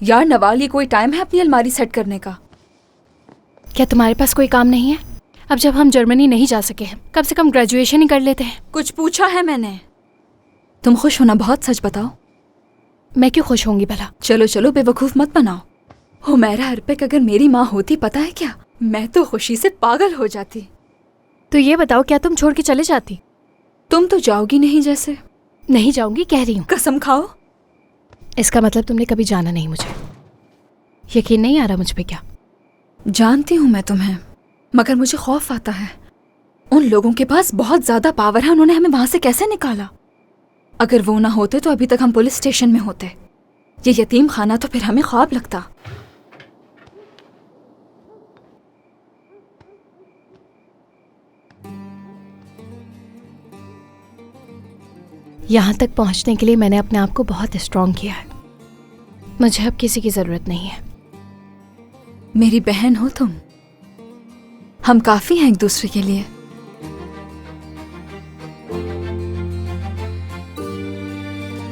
यार नवाल, ये कोई टाइम है अपनी अलमारी सेट करने का? क्या तुम्हारे पास कोई काम नहीं है? अब जब हम जर्मनी नहीं जा सके हैं, कम से कम ग्रेजुएशन ही कर लेते हैं। कुछ पूछा है मैंने? तुम खुश होना बहुत, सच बताओ। मैं क्यों खुश होंगी भला? चलो चलो, बेवकूफ मत बनाओ। हुमैरा अर्पिक अगर मेरी माँ होती, पता है क्या, मैं तो खुशी से पागल हो जाती। तो ये बताओ, क्या तुम छोड़ के चले जाती? तुम तो जाओगी नहीं जैसे। नहीं जाऊंगी कह रही हूँ। कसम खाओ। इसका मतलब तुमने कभी जाना नहीं मुझे। यकीन नहीं आ रहा मुझ पे क्या? जानती हूँ मैं तुम्हें, मगर मुझे खौफ आता है। उन लोगों के पास बहुत ज्यादा पावर है, उन्होंने हमें वहां से कैसे निकाला? अगर वो ना होते तो अभी तक हम पुलिस स्टेशन में होते। ये यतीम खाना तो फिर हमें ख्वाब लगता। यहाँ तक पहुँचने के लिए मैंने अपने आप को बहुत स्ट्रॉन्ग किया है। मुझे अब किसी की जरूरत नहीं है। मेरी बहन हो तुम, हम काफी हैं एक दूसरे के लिए।